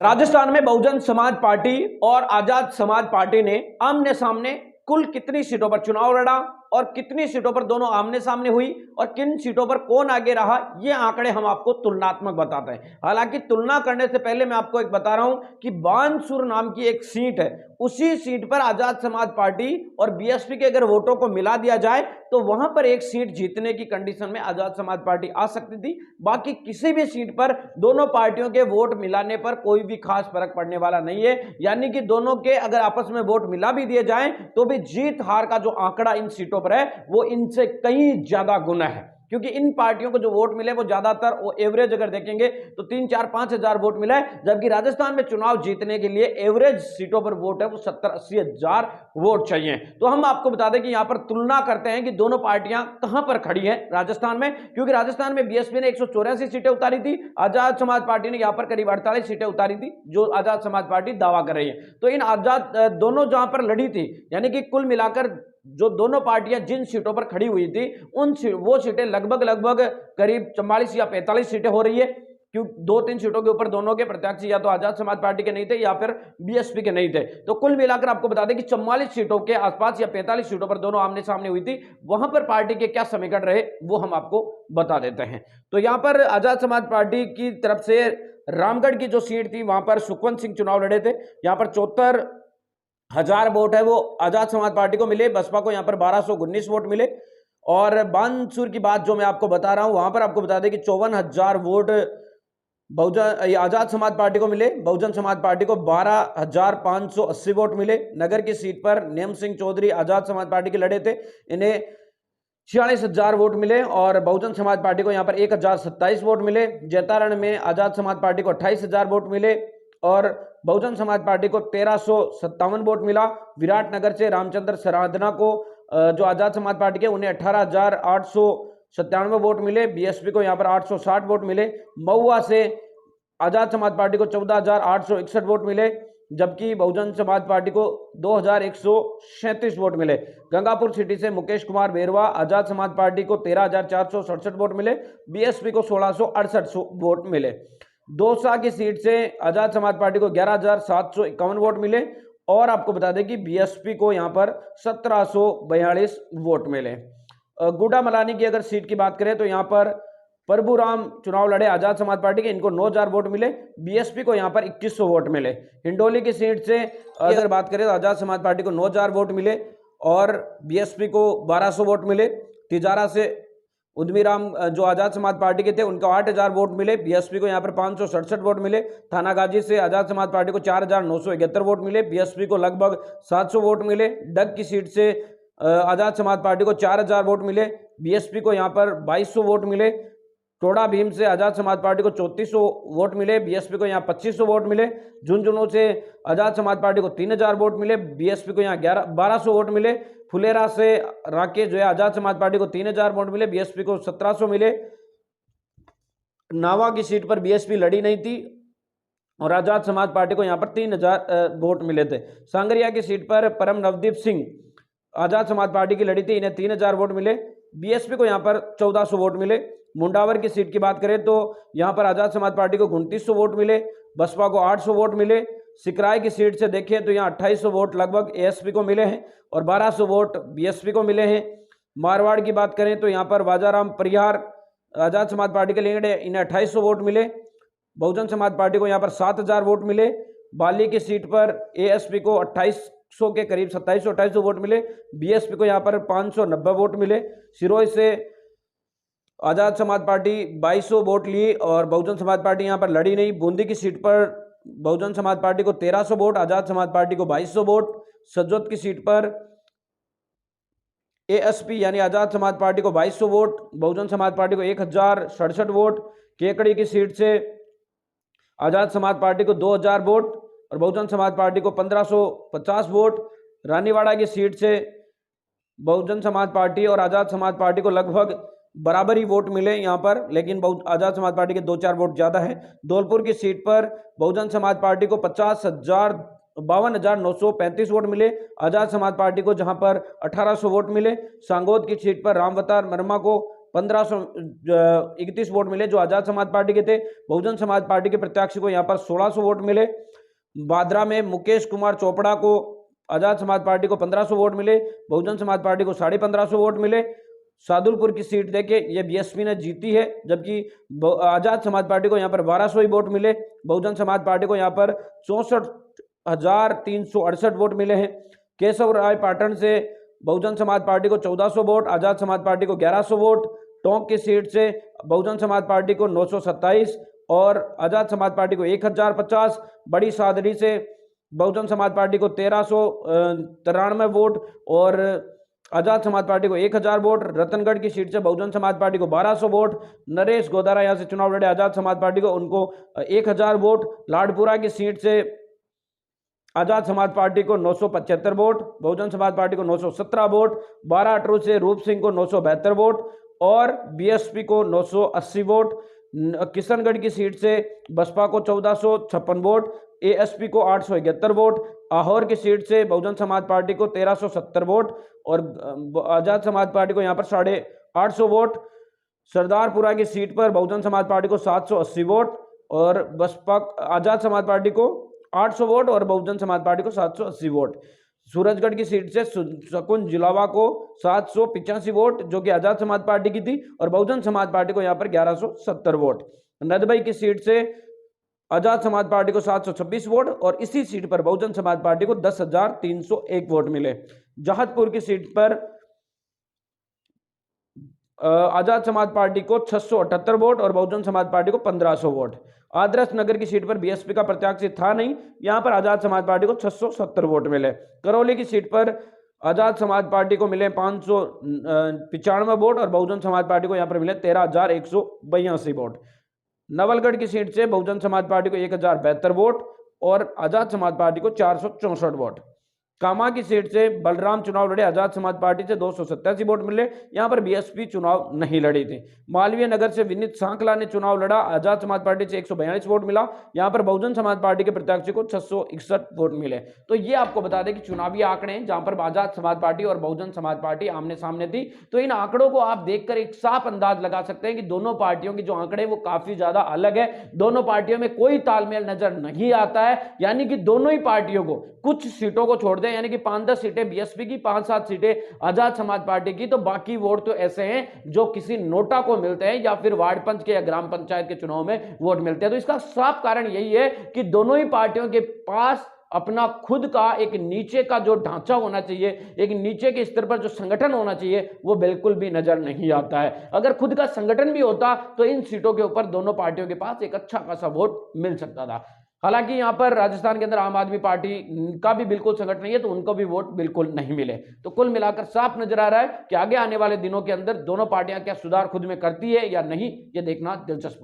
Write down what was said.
राजस्थान में बहुजन समाज पार्टी और आजाद समाज पार्टी ने आमने सामने कुल कितनी सीटों पर चुनाव लड़ा और कितनी सीटों पर दोनों आमने सामने हुई और किन सीटों पर कौन आगे रहा, ये आंकड़े हम आपको तुलनात्मक बताते हैं। हालांकि तुलना करने से पहले मैं आपको एक बता रहा हूं कि बानसूर नाम की एक सीट है, उसी सीट पर आजाद समाज पार्टी और बीएसपी के अगर वोटों को मिला दिया जाए तो वहां पर एक सीट जीतने की कंडीशन में आजाद समाज पार्टी आ सकती थी। बाकी किसी भी सीट पर दोनों पार्टियों के वोट मिलाने पर कोई भी खास फर्क पड़ने वाला नहीं है, यानी कि दोनों के अगर आपस में वोट मिला भी दिए जाएं तो भी जीत हार का जो आंकड़ा इन सीटों पर है वो इनसे कहीं ज्यादा गुना है, क्योंकि इन पार्टियों को जो वोट मिले वो ज्यादातर वो एवरेज अगर देखेंगे तो 3-4-5 हजार वोट मिला है, जबकि राजस्थान में चुनाव जीतने के लिए एवरेज सीटों पर वोट है वो 70-80 हजार वोट चाहिए। तो हम आपको बता दें कि यहां पर तुलना करते हैं कि दोनों पार्टियां कहां पर खड़ी हैं राजस्थान में, क्योंकि राजस्थान में बीएसपी ने 184 सीटें उतारी थी, आजाद समाज पार्टी ने यहां पर करीब 48 सीटें उतारी थी जो आजाद समाज पार्टी दावा कर रही है। तो इन आजाद दोनों जहां पर लड़ी थी, यानी कि कुल मिलाकर जो दोनों पार्टियां जिन सीटों पर खड़ी हुई थी वो सीटें लगभग करीब 44 या 45 सीटें हो रही है, क्यों 2-3 सीटों के ऊपर दोनों के प्रत्याशी या तो आजाद समाज पार्टी के नहीं थे या फिर बीएसपी के नहीं थे। तो कुल मिलाकर आपको बता दें कि 44 सीटों के आसपास या 45 सीटों पर दोनों आमने सामने हुई थी, वहां पर पार्टी के क्या समीकरण रहे वो हम आपको बता देते हैं। तो यहां पर आजाद समाज पार्टी की तरफ से रामगढ़ की जो सीट थी वहां पर सुखवंत सिंह चुनाव लड़े थे, यहां पर 74,000 वोट है वो आजाद समाज पार्टी को मिले, बसपा को यहां पर 1219 वोट मिले। और बानसूर की बात जो मैं आपको बता रहा हूं वहां पर आपको बता दें कि 54,000 वोट बहुजन आजाद समाज पार्टी को मिले, बहुजन समाज पार्टी को 12,580 वोट मिले। नगर की सीट पर नेम सिंह चौधरी आजाद समाज पार्टी के लड़े थे, इन्हें 46,000 वोट मिले और बहुजन समाज पार्टी को यहां पर 1,027 वोट मिले। जैतारण में आजाद समाज पार्टी को 28,000 वोट मिले और बहुजन समाज पार्टी को 1,357 वोट मिला। विराटनगर से रामचंद्र सराधना को जो आजाद समाज पार्टी के उन्हें 18,897 वोट मिले, बीएसपी को यहां पर 860 वोट मिले। महुआ से आजाद समाज पार्टी को 14,861 वोट मिले, जबकि बहुजन समाज पार्टी को 2,137 वोट मिले। गंगापुर सिटी से मुकेश कुमार बेरवा आजाद समाज पार्टी को 13,467 वोट मिले, बीएसपी को 1,668 वोट मिले। दौसा की सीट से आजाद समाज पार्टी को 11,751 वोट मिले और आपको बता दें कि बीएसपी को यहां पर 1,742 वोट मिले। गुडा मलानी की अगर सीट की बात करें तो यहां पर प्रभुराम चुनाव लड़े आजाद समाज पार्टी के, इनको 9,000 वोट मिले, बीएसपी को यहां पर 2,100 वोट मिले। हिंडोली की सीट से अगर बात करें तो आजाद समाज पार्टी को 9,000 वोट मिले और बीएसपी को 1,200 वोट मिले। तिजारा से उद्मीराम जो आजाद समाज पार्टी के थे उनको 8,000 वोट मिले, बीएसपी को यहां पर 567 वोट मिले। थानागाजी से आजाद समाज पार्टी को 4,971 वोट मिले, बीएसपी को लगभग 700 वोट मिले। डग की सीट से आजाद समाज पार्टी को 4,000 वोट मिले, बीएसपी को यहां पर 2,200 वोट मिले। टोडा भीम से आजाद समाज पार्टी को 3,400 वोट मिले, बीएसपी को यहां 2,500 वोट मिले। झुंझुनू से आजाद समाज पार्टी को 3,000 वोट मिले, बीएसपी को यहां 1,200 वोट मिले। फुलेरा से राकेश जो है आजाद समाज पार्टी को 3,000 वोट मिले, बीएसपी को 1,700 मिले। नावा की सीट पर बीएसपी लड़ी नहीं थी और आजाद समाज पार्टी को यहां पर 3,000 वोट मिले थे। सांगरिया की सीट पर परम नवदीप सिंह आजाद समाज पार्टी की लड़ी थी, इन्हें 3,000 वोट मिले, बीएसपी को यहां पर 1,400 वोट मिले। मुंडावर की सीट की बात करें तो यहां पर आजाद समाज पार्टी को 2,900 वोट मिले, बसपा को 800 वोट मिले। सिकराय की सीट से देखें तो यहां 2,800 वोट लगभग एएसपी को मिले हैं और 1,200 वोट बीएसपी को मिले हैं। मारवाड़ की बात करें तो यहां पर बाजाराम परिहार आजाद समाज पार्टी के लिए इन्हें 2,800 वोट मिले, बहुजन समाज पार्टी को यहां पर 7,000 वोट मिले। बाली की सीट पर एएसपी को 2,800 के करीब 2,700-2,800 वोट मिले, बीएसपी को यहां पर 590 वोट मिले। सिरोही से आजाद समाज पार्टी 2,200 वोट ली और बहुजन समाज पार्टी यहां पर लड़ी नहीं। बूंदी की सीट पर बहुजन समाज पार्टी को 1,300 वोट, आजाद समाज पार्टी को 2,200 वोट। सजोत की सीट पर एएसपी यानी आजाद समाज पार्टी को 2,200 वोट, बहुजन समाज पार्टी को 1,067 वोट। केकड़ी की सीट से आजाद समाज पार्टी को 2,000 वोट और बहुजन समाज पार्टी को 1,550 वोट। रानीवाड़ा की सीट से बहुजन समाज पार्टी और आजाद समाज पार्टी को लगभग बराबर ही वोट मिले यहां पर, लेकिन आजाद समाज पार्टी के 2-4 वोट ज्यादा है। धौलपुर की सीट पर बहुजन समाज पार्टी को 52,935 वोट मिले, आजाद समाज पार्टी को जहां पर 1,800 वोट मिले। सांगोद की सीट पर रामवतार वर्मा को 1531 वोट मिले जो आजाद समाज पार्टी के थे। बहुजन समाज पार्टी के प्रत्याशी को यहाँ पर 1600 वोट मिले। बाद्रा में मुकेश कुमार चोपड़ा को आजाद समाज पार्टी को 1500 वोट मिले, बहुजन समाज पार्टी को 1550 वोट मिले। सादुलपुर की सीट देखिए ये बीएसपी ने जीती है, जबकि आजाद समाज पार्टी को यहाँ पर 1200 ही वोट मिले। बहुजन समाज पार्टी को यहाँ पर 64,368 वोट मिले हैं। केशव राय पाटन से बहुजन समाज पार्टी को 1400 वोट, आजाद समाज पार्टी को 1100 वोट। टोंक की सीट से बहुजन समाज पार्टी को 927 और आजाद समाज पार्टी को 1050। बड़ी सादरी से बहुजन समाज पार्टी को 1393 वोट और आजाद समाज पार्टी को 1000 वोट। रतनगढ़ की सीट से बहुजन समाज पार्टी को 1200 वोट। नरेश गोदारा यहाँ से चुनाव लड़े आजाद समाज पार्टी को, उनको 1000 वोट। लाडपुरा की सीट से आजाद समाज पार्टी को 975 वोट, बहुजन समाज पार्टी को 917 वोट। 12 अटरू से रूप सिंह को 972 वोट और बीएसपी को 980 वोट। किशनगढ़ की सीट से बसपा को 1456 वोट, एएसपी को 871 वोट। आहोर की सीट से बहुजन समाज पार्टी को 1370 वोट और आजाद समाज पार्टी को यहाँ पर 850 वोट। सरदारपुरा की सीट पर बहुजन समाज पार्टी को 780 वोट और बसपा आजाद समाज पार्टी को 800 वोट और बहुजन समाज पार्टी को 780 वोट। सूरजगढ़ की सीट से शकुन जिलावा को 785 वोट जो कि आजाद समाज पार्टी की थी और बहुजन समाज पार्टी को यहाँ पर 1170 वोट। नदबई की सीट से आजाद समाज पार्टी को 726 वोट और इसी सीट पर बहुजन समाज पार्टी को 10,301 वोट मिले। जहादपुर की सीट पर आजाद समाज पार्टी को 678 वोट और बहुजन समाज पार्टी को 1500 वोट। आदर्श नगर की सीट पर बीएसपी का प्रत्याशी था नहीं, यहां पर आजाद समाज पार्टी को 670 वोट मिले। करौली की सीट पर आजाद समाज पार्टी को मिले 595 वोट और बहुजन समाज पार्टी को यहां पर मिले 13,182 वोट। नवलगढ़ की सीट से बहुजन समाज पार्टी को 1072 वोट और आजाद समाज पार्टी को 464 वोट। कामा की सीट से बलराम चुनाव लड़े, आजाद समाज पार्टी से 287 वोट मिले, यहां पर बीएसपी चुनाव नहीं लड़ी थी। मालवीय नगर से विनीत सांकला ने चुनाव लड़ा, आजाद समाज पार्टी से 142 वोट मिला, यहां पर बहुजन समाज पार्टी के प्रत्याशी को 661 वोट मिले। तो ये आपको बता दें कि चुनावी आंकड़े हैं जहां पर आजाद समाज पार्टी और बहुजन समाज पार्टी आमने सामने थी। तो इन आंकड़ों को आप देखकर एक साफ अंदाज लगा सकते हैं कि दोनों पार्टियों की जो आंकड़े वो काफी ज्यादा अलग है। दोनों पार्टियों में कोई तालमेल नजर नहीं आता है, यानी कि दोनों ही पार्टियों को कुछ सीटों को छोड़ दें, यानी कि 5-10 सीटें बीएसपी की, 5-7 सीटें आजाद समाज पार्टी की, तो बाकी वोट तो ऐसे हैं जो किसी नोटा को मिलते हैं या फिर वार्ड पंच के या ग्राम पंचायत के चुनाव में वोट मिलते हैं। तो इसका साफ कारण यही है कि दोनों ही पार्टियों के पास अपना खुद का एक नीचे का जो ढांचा होना चाहिए, एक नीचे के स्तर पर जो संगठन होना चाहिए, वो बिल्कुल भी नजर नहीं आता है। अगर खुद का संगठन भी होता तो इन सीटों के ऊपर दोनों पार्टियों के पास एक अच्छा खासा वोट मिल सकता था। हालांकि यहां पर राजस्थान के अंदर आम आदमी पार्टी का भी बिल्कुल संकट नहीं है, तो उनको भी वोट बिल्कुल नहीं मिले। तो कुल मिलाकर साफ नजर आ रहा है कि आगे आने वाले दिनों के अंदर दोनों पार्टियां क्या सुधार खुद में करती है या नहीं, ये देखना दिलचस्प होगा।